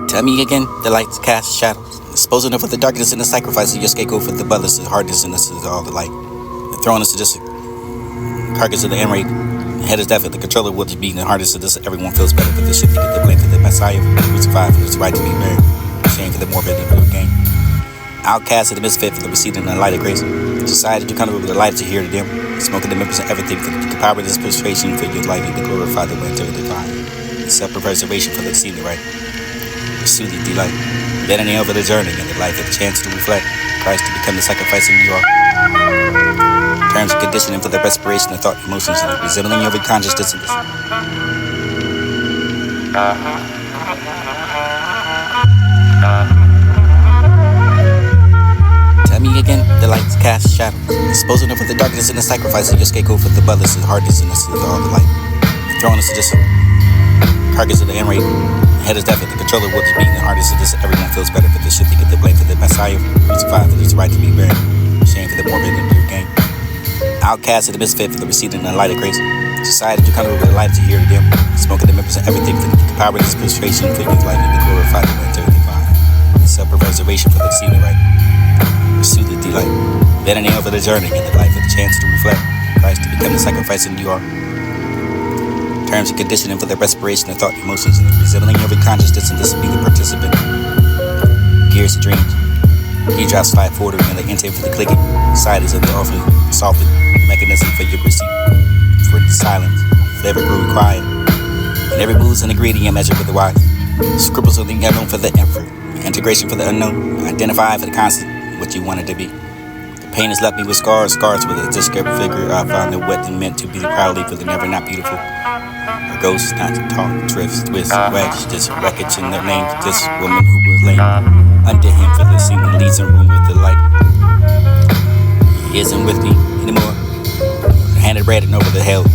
Tell me again, the lights cast shadows, disposing of the darkness and the sacrifice of your scapegoat for the brothers, the hardness and this is all the light. And throwing us to just a carcass of the enraged, head is death, the controller will just be the hardest of this. Everyone feels better, but this shit to get the blame for the Messiah, crucified for his right to be buried, shame for the morbid and gain. Outcast of the misfit for the receding and the light of grace. Society to come up with the light to hear to them, smoking the members of everything for the power of this persuasion for your life to glorify the winter of the divine. Self-preservation for the seeming right. Pursue the delight. Then an over the journey and the life of the chance to reflect Christ to become the sacrifice in you are. Terms and conditioning for the respiration of thought, emotions, and resembling every consciousness in this. Tell me again, the lights cast shadows, disposing of the darkness and the sacrifice of your scapegoat for the brothers, the hardness and this is all the light. And throwing us to just a carcass of the enraged, head is death, the controller will just be the hardest of this. Everyone feels better, but this shit to get the blame for the Messiah, crucified for his right to be buried, shame for the morbid and the gain. Outcast of the misfit for the receding and the light of grace. Society to come up with a light to hear to them, smoking the members of everything for the power of this persuasion for your life to glorify the winter of the divine. Self-preservation for the seeming right. Pursue the delight. Then an over the journey and the life of the chance to reflect Christ to become the sacrifice in you are. Terms and conditioning for the respiration of thought, emotions, and resembling every consciousness and this will be the participant. Gears to dreams. Key drops slide forward and the intake for the clicking. Side is of the awfully softened mechanism for your receipt. For the silence, flavor grew quiet. And every move's an ingredient measured with the wise. Scribbles of the unknown for the effort. Integration for the unknown. Identify for the constant. What you wanted to be. The pain has left me with scars with a discrepant figure. I found it wet and meant to be proudly for the never not beautiful. A ghost not to talk, drifts, twists, wedge, this wreckage in the name of this woman who was lame under him for the scene that leads in room with the light. He isn't with me anymore. The handed bread and over the hell.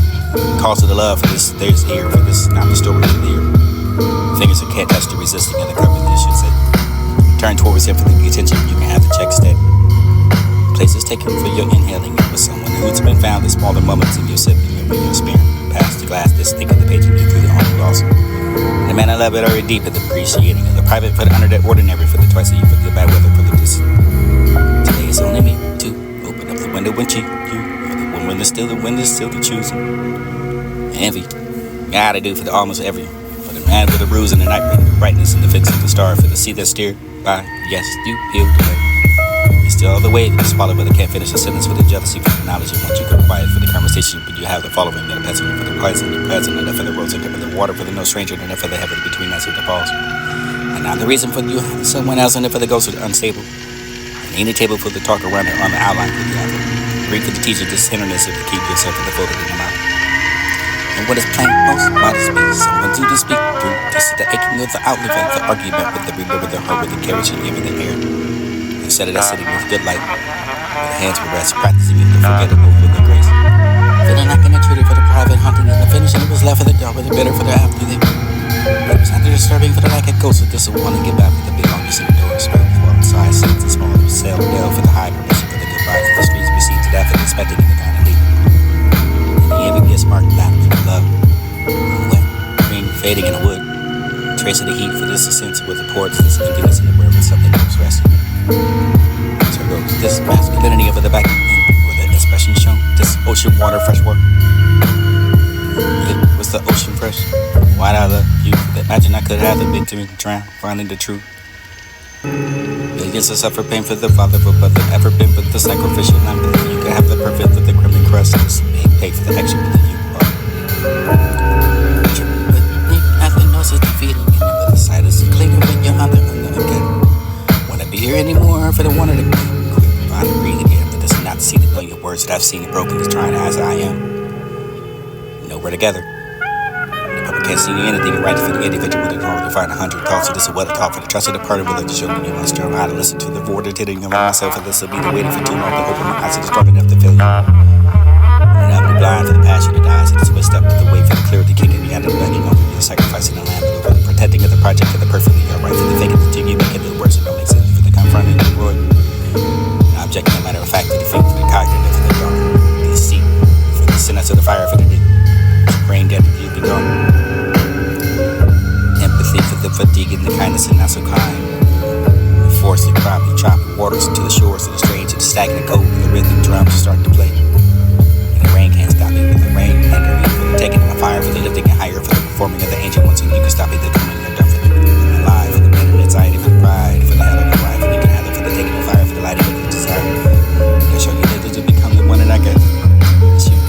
Cost of the love for this, there's here for this, not the story of the year. Fingers that can't touch the resisting of the cover, this should say. Turn towards him for the attention, you can have the check step. Places taken for your inhaling with someone who's been found in smaller moments in your sipping and when you're spearing. Past the glass, this thick of the page and you through the only loss. The man I love it already deep in the appreciating of the private for the under the ordinary for the twice a year for the bad weather for the distant. Today it's only me to open up the window and cheat you. For the woman is still the wind is still the choosing. Envy. Gotta do for the almost every. For the man with the bruise and the night and the brightness and the fix of the star for the sea that steered. Yes, you peeled away. It's still the way that swallow, but I can't finish a sentence for the jealousy, for the knowledge, and once you go quiet for the conversation, but you have the following, that a pencil for the price and the present, enough for the rose, and for the water for the no stranger, and enough for the heaven between us and the falls. And now the reason for you, someone else, and for the ghost of the unstable. And any table for the talk around it on the outline for the other. Greek for the teacher, this tenderness of to keep yourself in the folded in the mouth. And what is plain most modest speech, someone to speak through. This is the aching of the outlet of the argument with the remember the heart with the carriage and giving the air. Instead of that sitting with good light, with the hands were rest, practicing the forgettable with the grace. Feeling like an intruder for the private hunting and the finishing it was left for the dark with the bitter for the after they but it was not disturbing for the lack of ghost of this one to get back with the big longest in the door, spirit for outside seats and small sail down for the high permission for the goodbye for the streets received to that for the expecting in the kind of lead. And the ever gets marked that for the love. Wet, green, fading in the wood. Trace of the heat for this sense with the ports, this emptiness in the where with something that was resting. So goes this masculinity over the back with the expression shown. This ocean water, fresh water. It was the ocean fresh. Why'd I love you? Imagine I could have the victory, drown, finding the truth. Millions of suffer pain for the father, but there ever been but the sacrificial lamb. You could have the perfect with the criminal crust. This being paid for the action with the you are. Nothing else is defeating. But the sight is cleaner when you're under again. Wanna be here anymore for the one of the quick, find and breathe again. But this is not to see the million words that I've seen broken is trying as I am. No, we're together. Can't see anything right for the individual to know to find 100 thoughts. So this is what I talk for the trust of the part of religion. Show me you must learn how to listen to the void hitting of myself. And this will be the waiting for too long to open my eyes to the strong enough to feel you. And I'm blind for the passion that dies. And it's twist up with the way for the clarity kicking me out of the letting over the sacrificing the lamb. For the protecting of the project for the perfectly alright. For the faking the TV making the words that don't make sense. For the confronting the Lord. The object, no matter of fact, the defeat for the cognitive for the dark. The deceit for the sinner to the fire for the brain dead to be gone. For the fatigue and the kindness and not so kind. The forest that probably chopped waters into the shores of the strange and stagnant cold. The rhythm drums start to play. And the rain can't stop me. With the rain hinder me from taking my fire, for the lifting and higher, for the performing of the ancient ones. And you can stop me, the coming and done for the alive, for the pain and anxiety, for the pride, for the hell of the ride, for the can have it, for the taking the fire, for the lighting of the desire. They show you that to become the one that I get. It's you.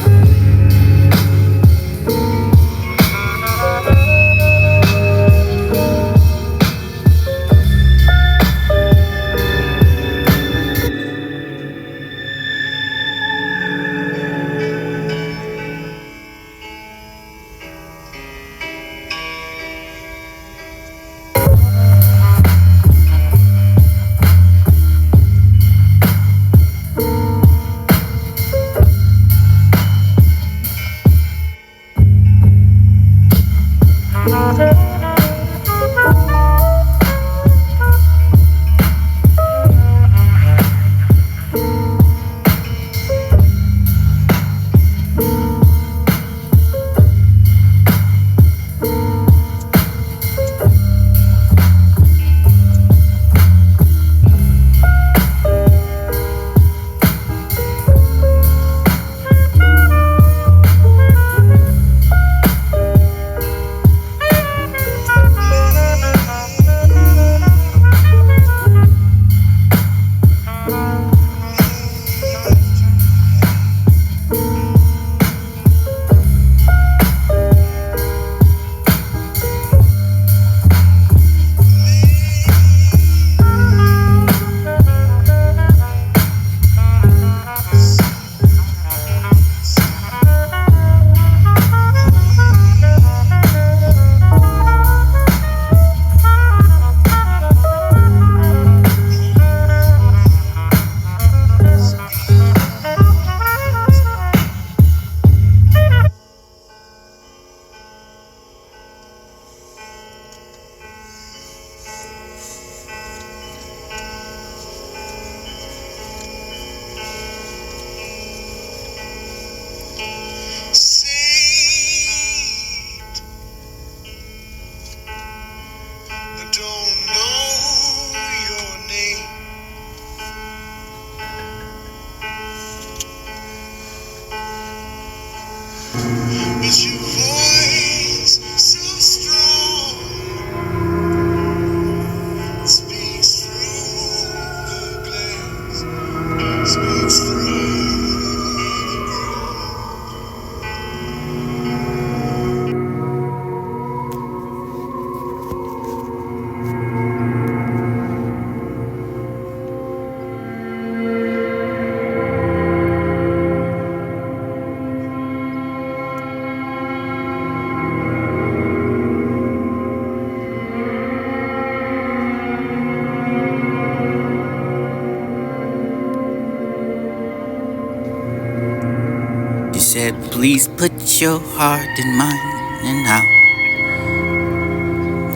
Said, please put your heart in mine and now.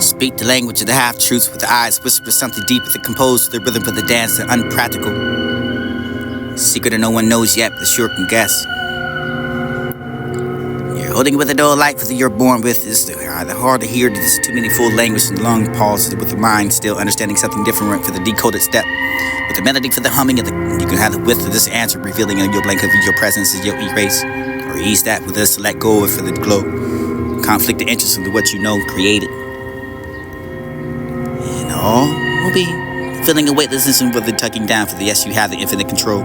Speak the language of the half-truths with the eyes, whisper something deep with the composed, the rhythm of the dance, the unpractical. Secret that no one knows yet, but sure can guess. You're holding it with a dull light that you're born with. It's either hard to hear, there's too many full language and long pauses with the mind still understanding something different for the decoded step. With the melody for the humming, you can have the width of this answer revealing in your blank of your presence is your erase. Or ease that with us to let go of for the glow. Conflict the interest into what you know created. And all will be feeling a weightlessness and with the tucking down for the yes you have the infinite control.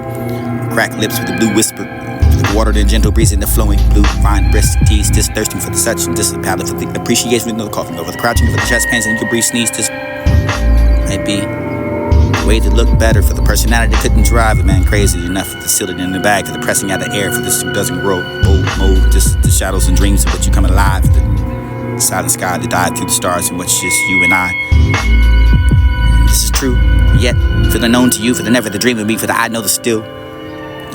Cracked lips with the blue whisper. The water and gentle breeze in the flowing blue fine breast tease, just thirsting for the such and just the palate for the appreciation of the coughing over the crouching over the chest pains and you can breathe sneeze. This might be a way to look better for the personality that couldn't drive a man crazy enough to seal it in the bag for the pressing out the air for this who doesn't grow old mold, just the shadows and dreams of what you coming alive, the silent sky that died through the stars and what's just you and I. This is true, yet for the known to you, for the never, the dream of me, for the I know the still.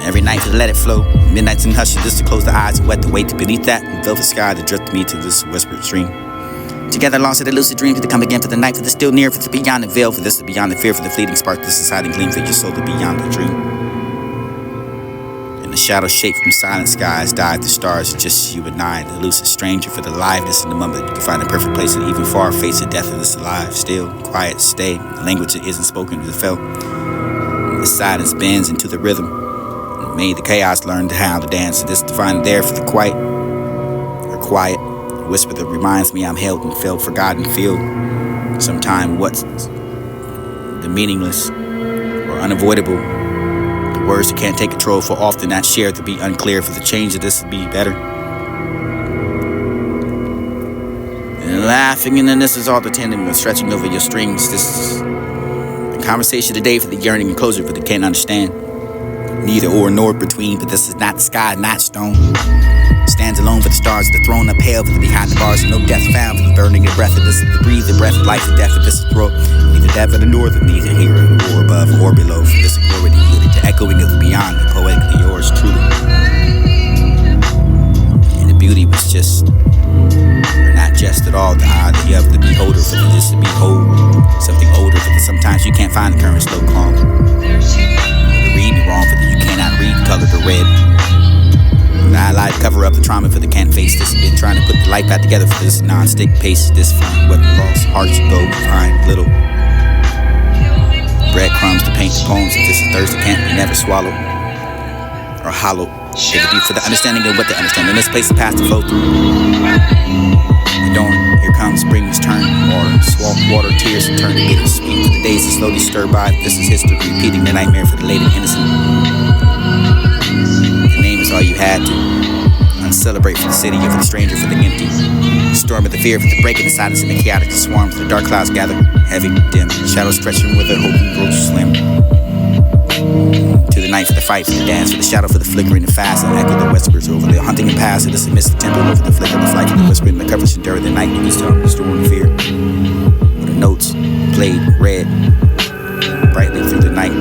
Every night for the let it flow, midnights and hush, just to close the eyes and wet the weight beneath that and velvet sky that drifted me to this whispered stream. Together lost in the lucid dream, to come again for the night, for the still near, for the beyond the veil, for this, the beyond the fear, for the fleeting spark, this deciding gleam, for your soul to beyond the dream. And the shadows shape from silent skies, dive the stars, just you and I, the elusive stranger for the liveness in the moment. You can find a perfect place and even far face of death of this alive. Still, quiet, stay, language that isn't spoken is felt. The silence bends into the rhythm. And may the chaos learn how to dance. This divine there for the quiet, or quiet, whisper that reminds me I'm held and felt, forgotten, feel. Sometime what's the meaningless or unavoidable. The words that can't take control for often not shared to be unclear for the change of this to be better. And laughing and then this is all the tending and stretching over your strings. This is the conversation today for the yearning and closure for the can't understand. Neither or nor between, but this is not the sky, not stone. Stands alone for the stars, the throne upheld for the behind the bars, no death found for the burning of breath of this, the breathe, the breath of life, the death of this throat. Neither death of the north, neither here or above or below. For this glory yielded to echoing of the beyond, the poetically yours truly. And the beauty was just, or not just at all, the oddity of the beholder, for the just to behold something older, for the sometimes you can't find the current slow calm. To read me wrong, for that you cannot read colored or red. I lied to cover up the trauma for the can't face this. Been trying to put the life back together for this non-stick pace. This fun, what lost hearts go behind little breadcrumbs to paint the poems. If this is thirst that can't be never swallowed or hollowed. It would be for the understanding of what they understand. In this place, the past to flow through. The dawn, here comes spring's turn. Water, swamp water, tears turn to bittersweet. For the days that slowly stir by. This is history, repeating the nightmare for the late and innocent. All you had to uncelebrate for the city or for the stranger, for the empty storm of the fear, for the break in the silence and the chaotic swarm, for the dark clouds gather heavy, dim, shadows stretching with a hope grows slim to the night, for the fight, for the dance, for the shadow, for the flickering, the fast and echo the whispers over the hunting and pass of the submissive temple, over the flicker, the flight, for the whispering, the coverage and dirt of the night. You can still the storm of fear, where the notes played red brightly through the night,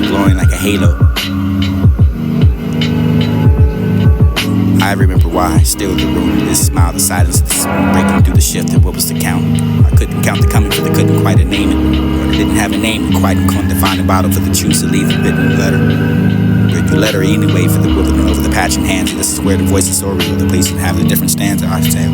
glowing like a halo. I remember why, still the room, this smile, the silence, this breaking through the shift, and what was the count? I couldn't count the coming, for they couldn't quite name it, or they didn't have a name, quite couldn't define a bottle for the choose to leave the written letter. Read the letter anyway, for the wilderness over the patching hands, and this is where the voices or the place would have a different stanza, I tell.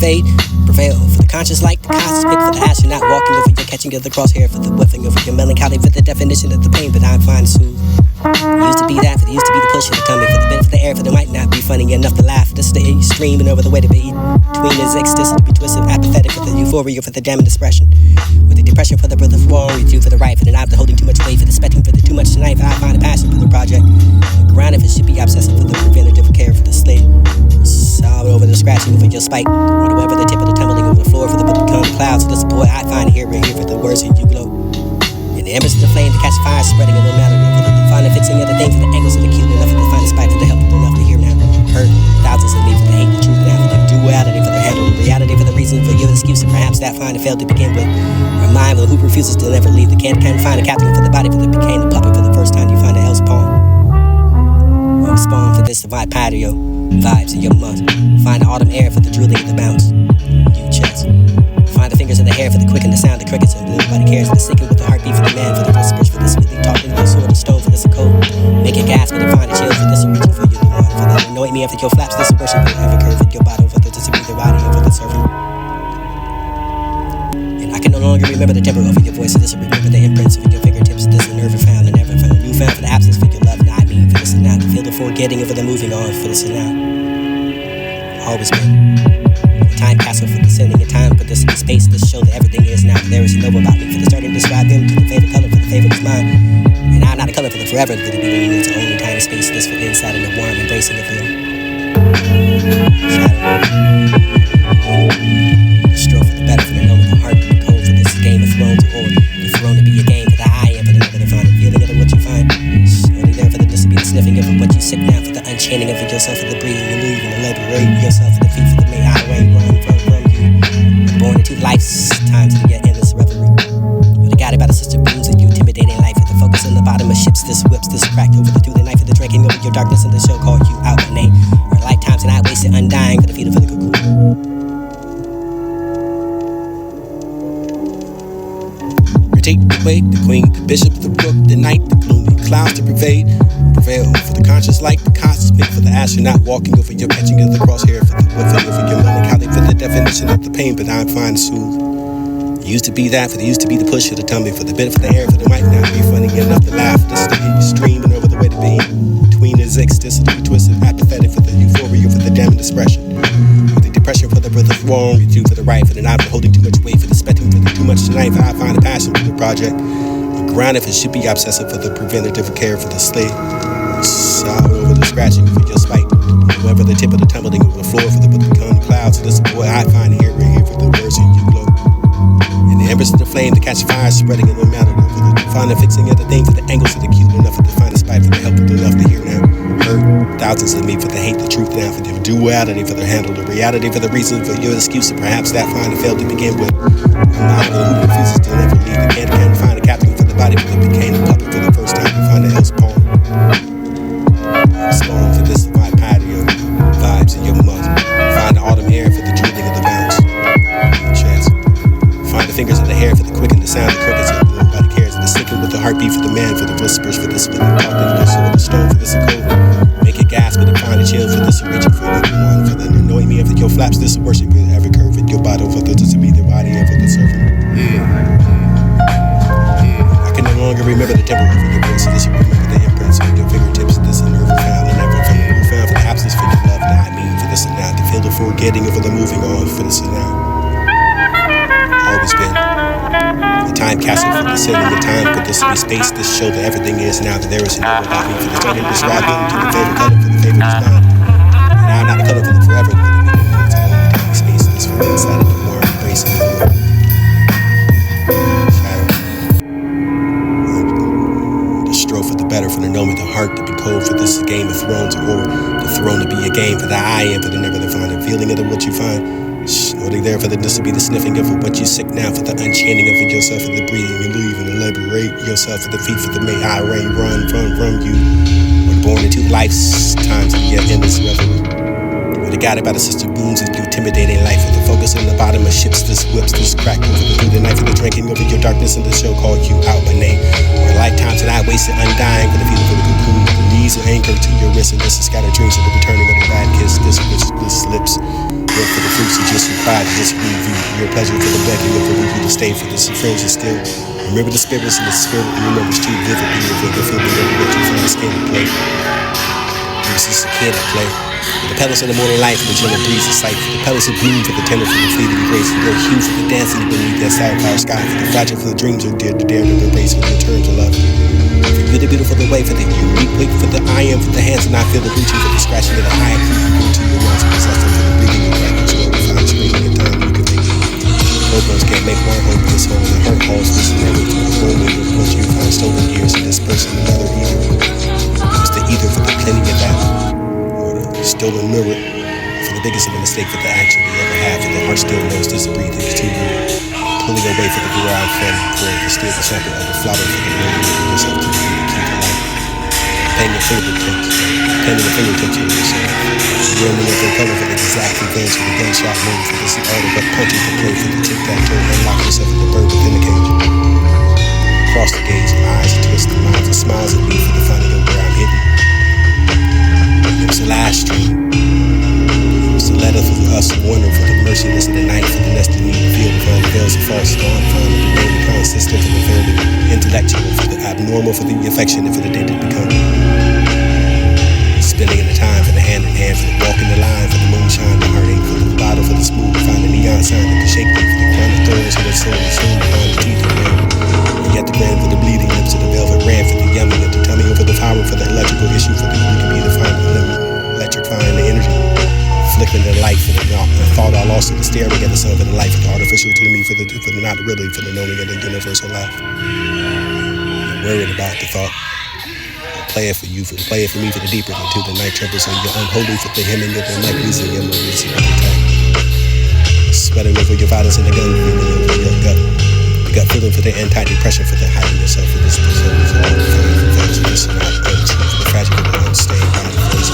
pervade, prevail for the conscious like the cosmic, for the astronaut walking over your catching of the crosshair, for the whiffing over your melancholy, for the definition of the pain, but I'm fine to soothe. Used to be that, for the used to be the push of the tummy, for the bit for the air, for the might not be funny enough to laugh. This the streaming over the way to be between his ecstasy to be twisted, apathetic for the euphoria, for the damning expression, with the depression for the breath of wrong, you do for the right, for the not holding too much weight, for the spectrum for the too much tonight, for I find a passion for the project. The grind if it should be obsessive for the preventative care for the slate. Sob over the scratching over your spike, or wherever the tip of the tumbling over the floor for the become clouds. So this boy I find here right here for the words that you glow. In the embers of the flame to catch fire, spreading a no matter for the finding fixing of the things for the angles of the cute enough for the find a spite for the help enough to hear now. Hurt thousands of me for the hate, the truth now for the duality for the handle, the reality for the reason for your excuse, and perhaps that find it failed to begin with. Remind of who refuses to never leave the can't find a captain for the body for the became the puppet for the first time you find a else pawn. Spawn for this divide patio, vibes in your must. Find the autumn air for the drooling of the bounce. You chest. Find the fingers of the hair for the quick and the sound, the crickets and nobody cares. The sinking with the heartbeat for the man, for the whispers for the sweetly talking, the sword, the stone for this a cold. Make it gasp for the find a chill for this reaching for you, the one for the annoy me after your flaps. This worship will have a curve at your bottom for the to be the body and for the servant. And I can no longer remember the temper over your voice. So this will remember the imprints of your fingertips. This will never found and never found. You found for the absence for your love. Now I mean for this and now. To feel the forgetting over the moving on for this and now. Always been. Time castle for descending in time, but this is space, this show that everything is now. There is no about me for the starting to describe them to the favorite color for the favorite is mine. And I'm not a color for the forever, for the being it's only time and space, this for the inside and the warm embracing of them. The stroke for the better, for the moment, the heart, the cold for this Game of Thrones or the throne to be a game for the I am for the never to find a feeling of what you find. Only there for the this to be the sniffing of what you sick now for the unchaining of yourself for the breathing and leaving and liberate yourself for the feet for the may highway run from you. Born into life's time to get endless reverie. You're guided by the sister booms and you intimidating life with the focus on the bottom of ships. This whips, this cracked over the through the knife of the drinking over your darkness and the show called you out by name. Or lifetimes and I wasted undying for the feet of the cuckoo. Take the weight, the queen, the bishop, the rook, the knight, the gloomy clouds to prevail for the conscious like the cosmic, for the astronaut walking over your catching of the crosshair, for the whiffing over your melancholy, for the definition of the pain, but I'm fine to soothe. Used to be that, for the used to be the push of the tummy, for the bit for the air, for the might not be funny enough to laugh. This is the streaming over the way to be between his ecstasy to be twisted, apathetic for the euphoria, for the damning expression. For the depression for the breath of wrong, you do for the right, for the not holding too much weight, for the spectrum for the too much tonight, for I find a passion for the project. The grind if it should be obsessive for the preventative care for the slate. Sob over the scratching for your spite. Whoever the tip of the tumbling over the floor for the become clouds. So this boy I find here right here for the words in you glow. And the embers of the flame to catch fire spreading in the matter for the finding fixing of the thing for the angles of the cute enough for the find a spite for the help of enough to hear now. Hurt thousands of me for the hate, the truth now for the duality for the handle, the reality for the reason for your excuse, and perhaps that find it failed to begin with. I'm not one who refuses to never leave the can't find a captain for the body, but it became a puppet for the first time to find a else pawn. Spawn for this divide patio, vibes in your mouth. Find the autumn air for the drooling of the bounce. Chance. Find the fingers of the hair for the quick and the sound of crickets and nobody cares. And the sinking with the heartbeat for the man, for the whispers for this spinning talking for the sword, the stone for this a cold. Make it gasp and find a chill for this reaching for the one for the annoying me after your flaps. This worship with every curve in your bottle for the to be the body and for the servant. I can no longer remember the temper of your voice. So this remember the imprints of your fingertips. This a nerve found and never found. You found for the absence for your love. Now I mean for this and now. To feel the forgetting over the moving on for this and now. Always been. The time castle for the sailing in time. But this be space. This show that everything is now that there is no without me. For the starting to describe them to the favorite color for the favorite is mine. And I'm not a color for the forever. It's a only time space. This for the inside of the warm embracing of the for the better, for the moment, the heart to be cold, for this Game of Thrones, or the throne to be a game, for the I am, for the never to find a feeling of what you find. Only there for the this to be the sniffing of what you sick now, for the unchaining of it yourself, for the breathing and leaving and liberate yourself, for the feet, for the may I rain run from you. When born into life's time to get endless reverie. When the guided by the sister booms and you intimidating life, for the focus on the bottom of ships, this whips, this crack over the night, for the drinking over your darkness and the show called you out by name. Lifetimes that I wasted undying for the feeling for the cocoon. The knees are anchored to your wrist, and this is scattered dreams of the returning of the bad kiss. This which this lips work for the fruits of just your pride, just your view, your pleasure for the begging of the weak to stay for this friends is still. Remember the spirits and the spirit and remembers too vividly of the feeling of what you find skin to play. This is a kid at play. The petals of the morning light for the gentle breeze of sight. The petals of bloom for the tender for the fleeting grace. The hue for the dancing beneath that sapphire sky. For the fragile for the dreams of dare to embrace for the return to love. For the beautiful the way for the unique wake for the I am for the hands and I feel the reaching for the scratching of the eye. To your lungs for the sustenance for the breathing of black and slow. We find screaming in time you can make. Cold can't make one home this home. The hurt halls this and every for the moment of what you find stolen years to disperse in another either. It's the either for the plenty of that. Stolen mirror for the biggest of a mistake for the action we ever have. And the heart still knows this breathing is too rude. Pulling away for the ground from where it still the sample of the flower for the world of yourself to keep alive. Painting your fingertips on yourself. Yearning of the color for the exact revenge for the gunshot wound for this art of what punches to play for the tic-tac-toe. Unlock yourself in the bird within the cage. Across the gaze, eyes twist the minds and smiles at me for the finding of where I'm hidden. It was the last dream. It was the letter for us wondering for the merciless of the night for the nested need to feel the find the veils of false dawn, find the remaining consistent for the fairly intellectual, for the abnormal, for the affectionate, for the day to become. Spending in the time for the hand in hand, for the walk in the line, for the moonshine, the heartache, for the bottle, for the smooth, find the neon sign that can shake me, for the crown of thorns, for the soul, soon behind the teeth of rain. And yet the grand for the bleeding lips of the velvet ran, for the yumming of the tummy, over the power, for the electrical issue, for the you can be the final limit, electrifying the energy, flickering the light, for the thought I lost in the staring at the sun, for the life of the artificial to me, for the not really, for the knowing of the universal life. Worried about the thought. Play it for you, play it for me for the deeper into the night trouble, so you're unholy for the hemming of the night music and the music of the time. Sweating over your violence and the gun feeling over your gut. The gut feeling for the anti-depression, for the hiding yourself for this disorder, for all the feeling for those who listen out, for the tragic of the unstained by the face.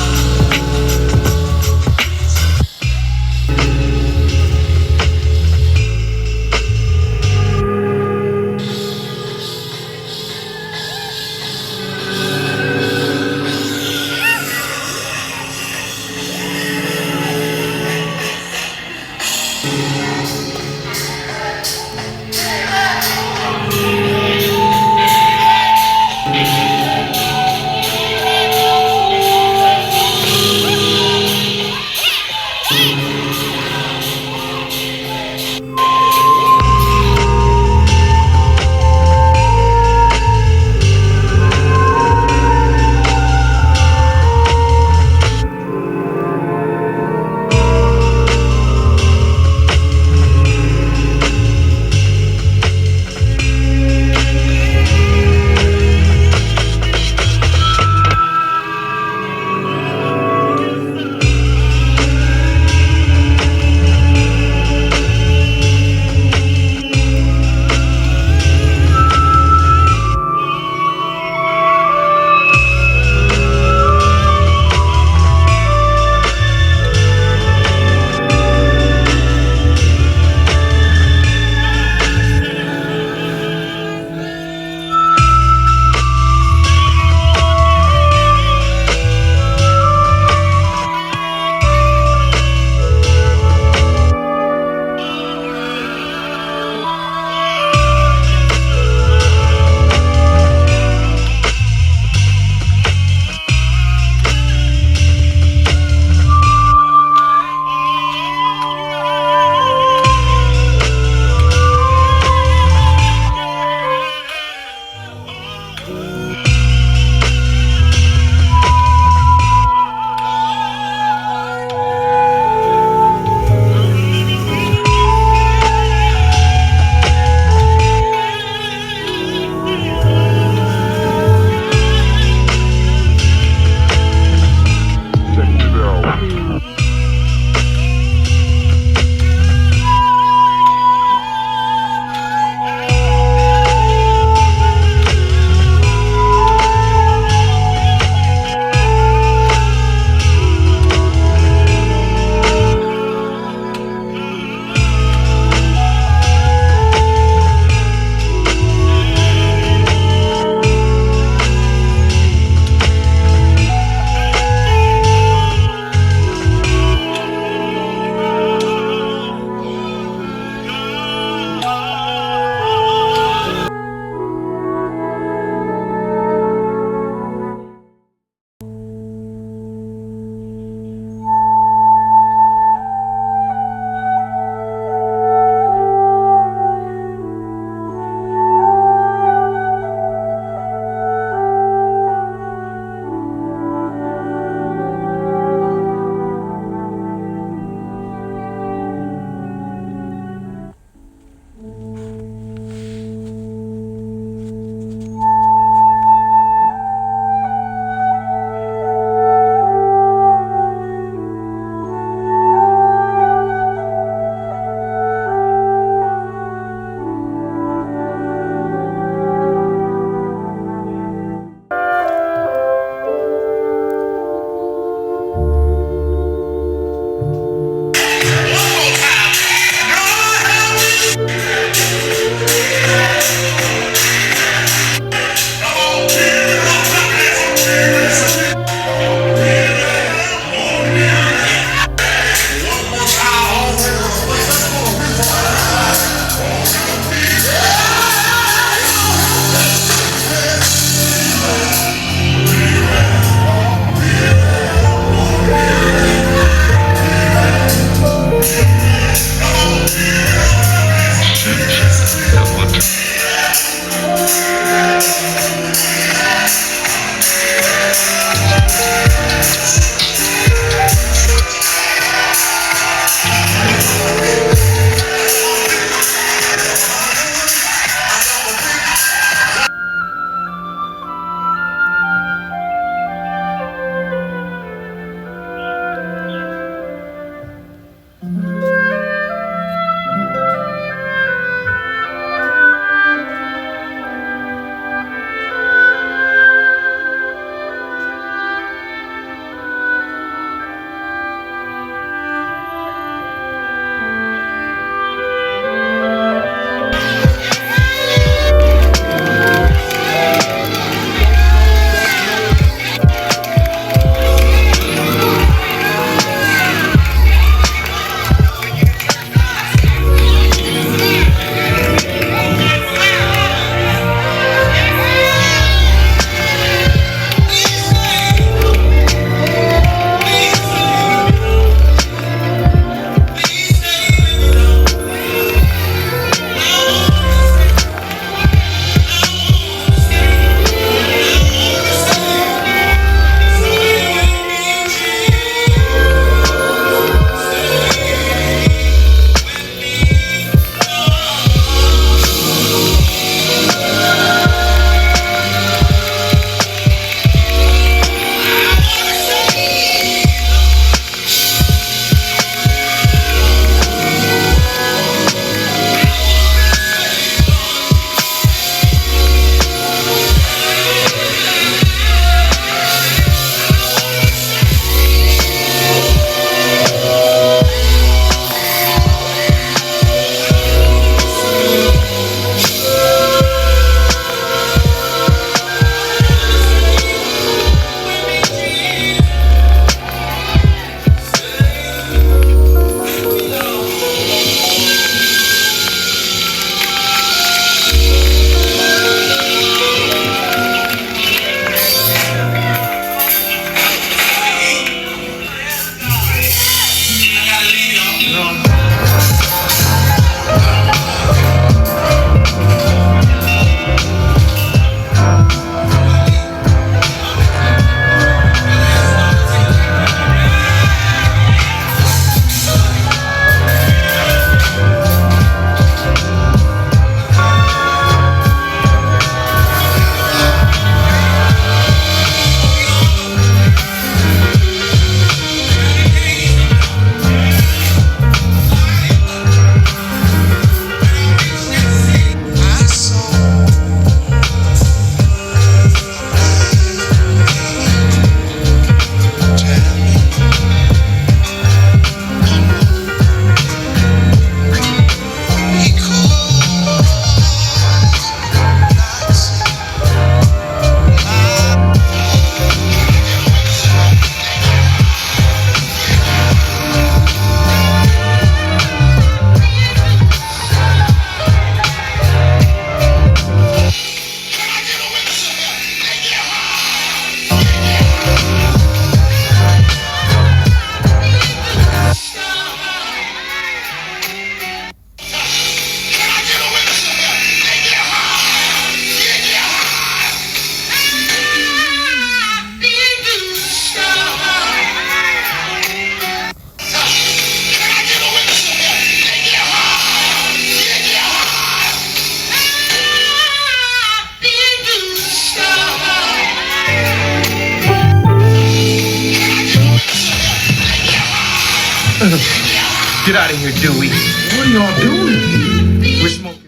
Get out of here, Dewey. What are y'all doing? We're smoking.